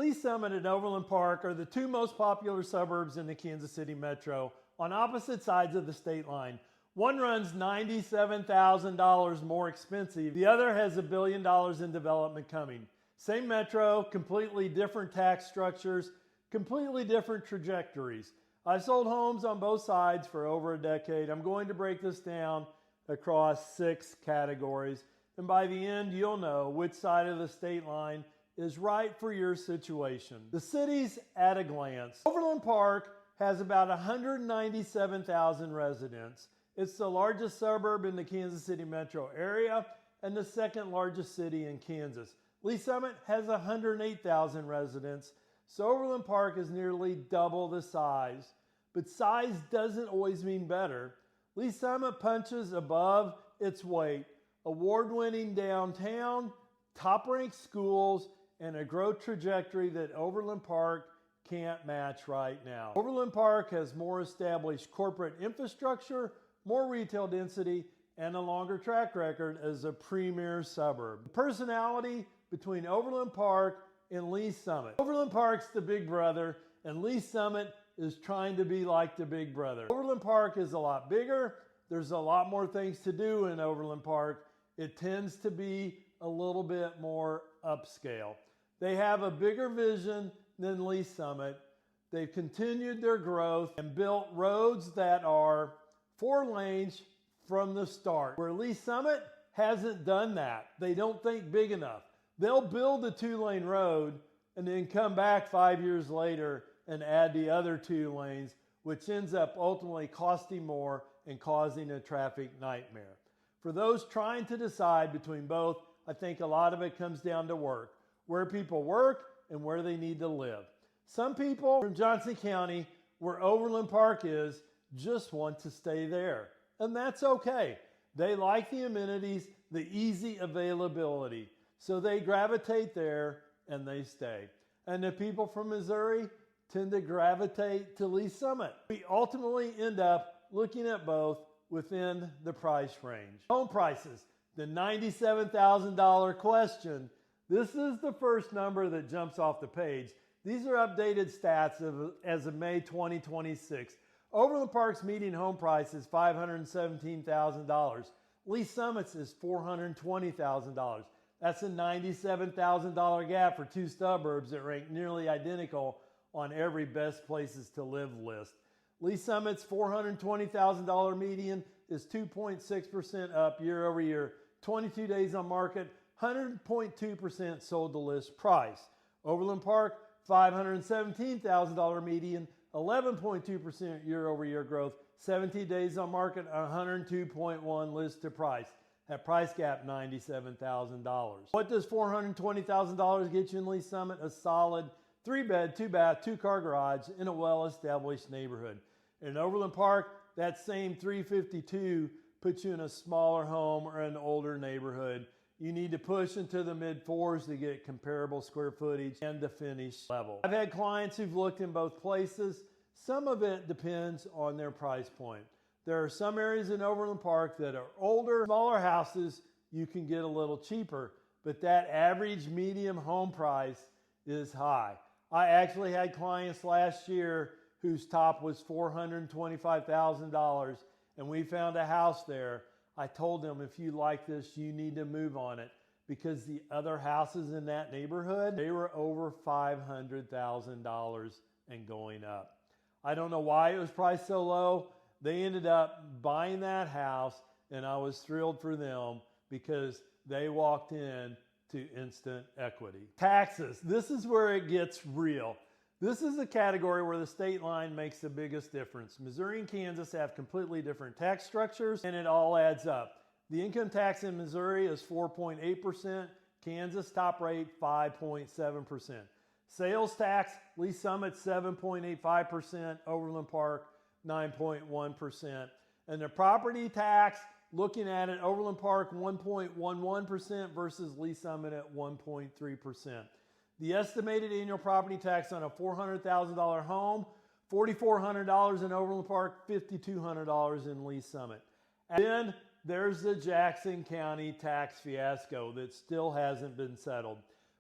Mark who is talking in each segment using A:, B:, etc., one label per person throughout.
A: Lee Summit and Overland Park are the two most popular suburbs in the Kansas City metro on opposite sides of the state line. One runs $97,000 more expensive. The other has $1 billion in development coming. Same metro, completely different tax structures, completely different trajectories. I've sold homes on both sides for over a decade. I'm going to break this down across 6 categories. And by the end, you'll know which side of the state line is right for your situation. The cities at a glance. Overland Park has about 197,000 residents. It's the largest suburb in the Kansas City metro area and the second largest city in Kansas. Lee Summit has 108,000 residents, so Overland Park is nearly double the size. But size doesn't always mean better. Lee Summit punches above its weight. Award-winning downtown, top-ranked schools, and a growth trajectory that Overland Park can't match right now. Overland Park has more established corporate infrastructure, more retail density, and a longer track record as a premier suburb. The personality between Overland Park and Lee Summit. Overland Park's the big brother, and Lee Summit is trying to be like the big brother. Overland Park is a lot bigger. There's a lot more things to do in Overland Park. It tends to be a little bit more upscale. They have a bigger vision than Lee Summit. They've continued their growth and built roads that are 4 lanes from the start, where Lee Summit hasn't done that. They don't think big enough. They'll build a 2-lane road and then come back 5 years later and add the other 2 lanes, which ends up ultimately costing more and causing a traffic nightmare. For those trying to decide between both, I think a lot of it comes down to work, where people work and where they need to live. Some people from Johnson County, where Overland Park is, just want to stay there. And that's okay. They like the amenities, the easy availability. So they gravitate there and they stay. And the people from Missouri tend to gravitate to Lee Summit. We ultimately end up looking at both within the price range. Home prices, the $97,000 question. This is the first number that jumps off the page. These are updated stats as of May 2026. Overland Park's median home price is $517,000. Lee Summit's is $420,000. That's a $97,000 gap for 2 suburbs that rank nearly identical on every best places to live list. Lee Summit's $420,000 median is 2.6% up year over year, 22 days on market, 100.2% sold to list price. Overland Park, $517,000 median, 11.2% year over year growth, 17 days on market, 102.1 list to price. That price gap, $97,000. What does $420,000 get you in Lee Summit? A solid 3-bed, 2-bath, 2-car garage in a well-established neighborhood. In Overland Park, that same $352,000 puts you in a smaller home or an older neighborhood. You need to push into the mid-4s to get comparable square footage and the finish level. I've had clients who've looked in both places. Some of it depends on their price point. There are some areas in Overland Park that are older, smaller houses you can get a little cheaper, but that average medium home price is high. I actually had clients last year whose top was $425,000, and we found a house there. I told them, if you like this, you need to move on it, because the other houses in that neighborhood, they were over $500,000 and going up. I don't know why it was priced so low. They ended up buying that house, and I was thrilled for them because they walked in to instant equity. Taxes. This is where it gets real. This is the category where the state line makes the biggest difference. Missouri and Kansas have completely different tax structures, and it all adds up. The income tax in Missouri is 4.8%. Kansas top rate 5.7%. Sales tax, Lee Summit 7.85%. Overland Park 9.1%. And the property tax, looking at it, Overland Park 1.11% versus Lee Summit at 1.3%. The estimated annual property tax on a $400,000 home, $4,400 in Overland Park, $5,200 in Lee Summit. And then there's the Jackson County tax fiasco that still hasn't been settled.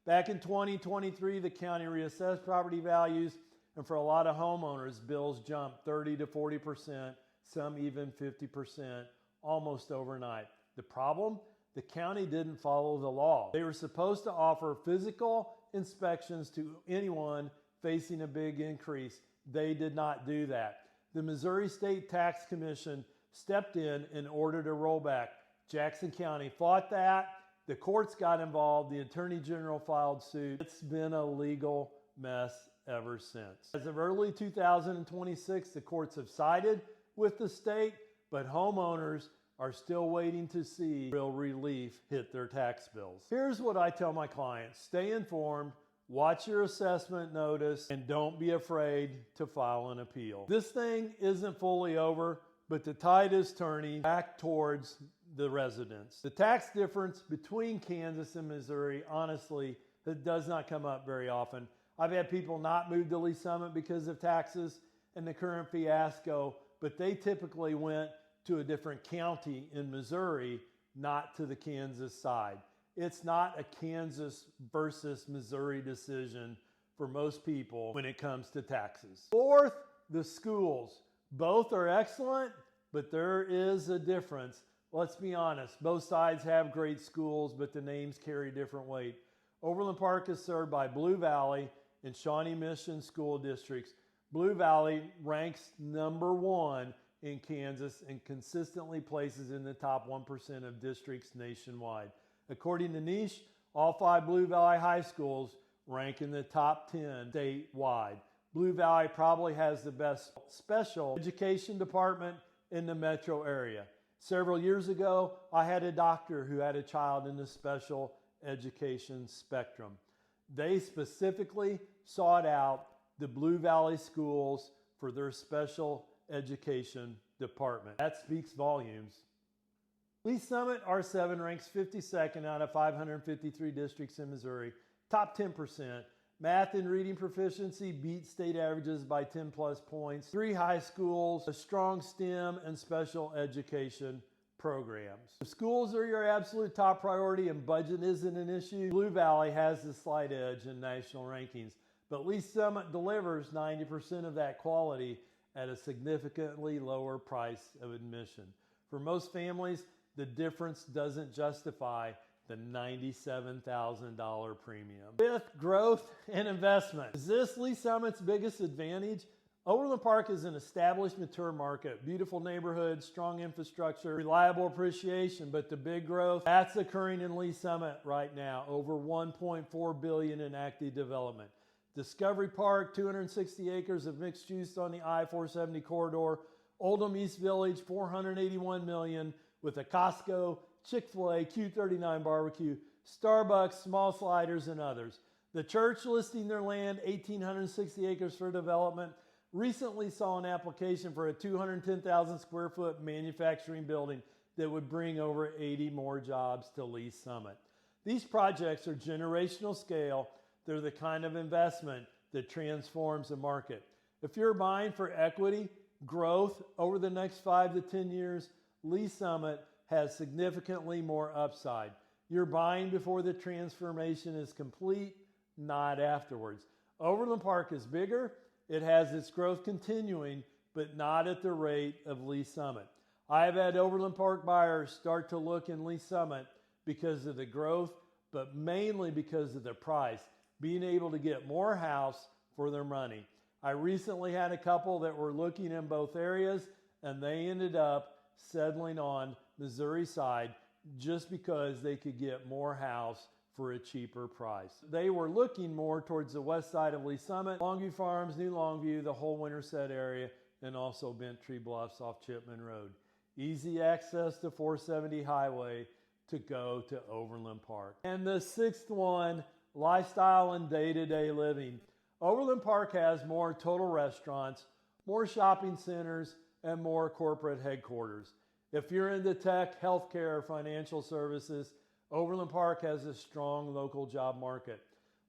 A: Back in 2023, the county reassessed property values, and for a lot of homeowners, bills jumped 30 to 40%, some even 50%, almost overnight. The problem? The county didn't follow the law. They were supposed to offer physical inspections to anyone facing a big increase. They did not do that. The Missouri State Tax Commission stepped in ordered a rollback. Jackson County fought that. The courts got involved. The Attorney General filed suit. It's been a legal mess ever since. As of early 2026, the courts have sided with the state, but homeowners are still waiting to see real relief hit their tax bills. Here's what I tell my clients: stay informed, watch your assessment notice, and don't be afraid to file an appeal. This thing isn't fully over, but the tide is turning back towards the residents. The tax difference between Kansas and Missouri, honestly, it does not come up very often. I've had people not move to Lee Summit because of taxes and the current fiasco, but they typically went to a different county in Missouri, not to the Kansas side. It's not a Kansas versus Missouri decision for most people when it comes to taxes. Fourth, the schools. Both are excellent, but there is a difference. Let's be honest, both sides have great schools, but the names carry different weight. Overland Park is served by Blue Valley and Shawnee Mission school districts. Blue Valley ranks #1 in Kansas and consistently places in the top 1% of districts nationwide. According to Niche, all 5 Blue Valley high schools rank in the top 10 statewide. Blue Valley probably has the best special education department in the metro area. Several years ago, I had a doctor who had a child in the special education spectrum. They specifically sought out the Blue Valley schools for their special education department. That speaks volumes. Lee Summit R7 ranks 52nd out of 553 districts in Missouri, top 10%. Math and reading proficiency beat state averages by 10 plus points. 3 high schools, a strong STEM and special education programs. If schools are your absolute top priority and budget isn't an issue, Blue Valley has the slight edge in national rankings. But Lee Summit delivers 90% of that quality at a significantly lower price of admission. For most families, the difference doesn't justify the $97,000 premium. Fifth, growth and investment. Is this Lee Summit's biggest advantage? Overland Park is an established, mature market, beautiful neighborhood, strong infrastructure, reliable appreciation, but the big growth, that's occurring in Lee Summit right now. Over $1.4 billion in active development. Discovery Park, 260 acres of mixed use on the I-470 corridor. Oldham East Village, $481 million with a Costco, Chick-fil-A, Q39 barbecue, Starbucks, small sliders, and others. The church listing their land, 1,860 acres for development, recently saw an application for a 210,000 square foot manufacturing building that would bring over 80 more jobs to Lee Summit. These projects are generational scale. They're the kind of investment that transforms a market. If you're buying for equity, growth over the next 5 to 10 years, Lee Summit has significantly more upside. You're buying before the transformation is complete, not afterwards. Overland Park is bigger. It has its growth continuing, but not at the rate of Lee Summit. I have had Overland Park buyers start to look in Lee Summit because of the growth, but mainly because of the price, being able to get more house for their money. I recently had a couple that were looking in both areas, and they ended up settling on Missouri side just because they could get more house for a cheaper price. They were looking more towards the west side of Lee Summit, Longview Farms, New Longview, the whole Winterset area, and also Bent Tree Bluffs off Chipman Road. Easy access to 470 highway to go to Overland Park. And the sixth one, lifestyle and day-to-day living. Overland Park has more total restaurants, more shopping centers, and more corporate headquarters. If you're into tech, healthcare, financial services, Overland Park has a strong local job market.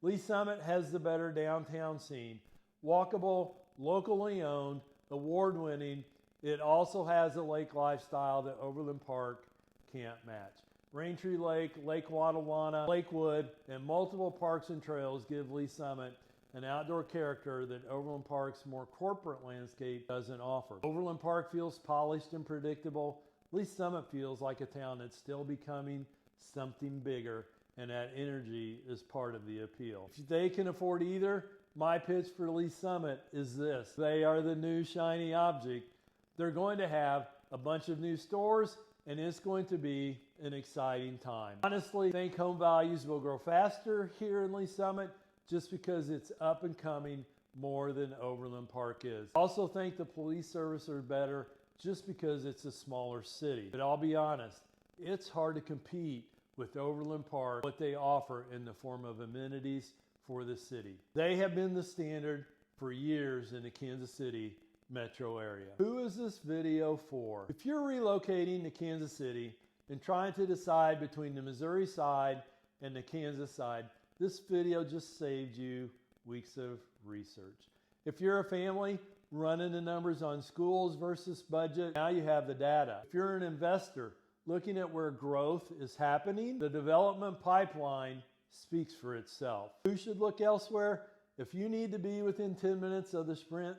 A: Lee Summit has the better downtown scene. Walkable, locally owned, award-winning. It also has a lake lifestyle that Overland Park can't match. Raintree Lake, Lake Wattawanna, Lakewood, and multiple parks and trails give Lee Summit an outdoor character that Overland Park's more corporate landscape doesn't offer. Overland Park feels polished and predictable. Lee Summit feels like a town that's still becoming something bigger, and that energy is part of the appeal. If they can afford either, my pitch for Lee Summit is this. They are the new shiny object. They're going to have a bunch of new stores, and it's going to be an exciting time. Honestly, I think home values will grow faster here in Lee Summit just because it's up and coming more than Overland Park is. I also think the police service are better just because it's a smaller city. But I'll be honest, it's hard to compete with Overland Park, what they offer in the form of amenities for the city. They have been the standard for years in the Kansas City metro area. Who is this video for? If you're relocating to Kansas City and trying to decide between the Missouri side and the Kansas side, this video just saved you weeks of research. If you're a family running the numbers on schools versus budget, now you have the data. If you're an investor looking at where growth is happening, the development pipeline speaks for itself. Who should look elsewhere? If you need to be within 10 minutes of the Sprint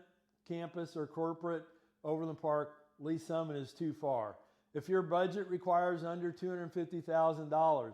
A: campus or corporate Overland Park, Lee Summit is too far. If your budget requires under $250,000,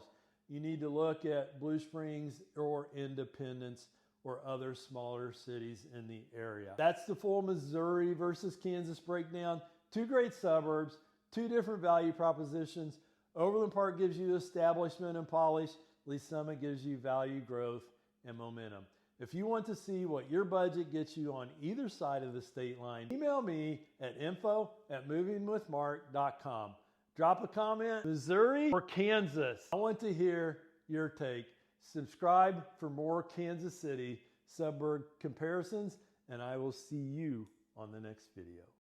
A: you need to look at Blue Springs or Independence or other smaller cities in the area. That's the full Missouri versus Kansas breakdown. Two great suburbs, two different value propositions. Overland Park gives you establishment and polish. Lee Summit gives you value, growth, and momentum. If you want to see what your budget gets you on either side of the state line, email me at info@movingwithmark.com. Drop a comment, Missouri or Kansas? I want to hear your take. Subscribe for more Kansas City suburb comparisons, and I will see you on the next video.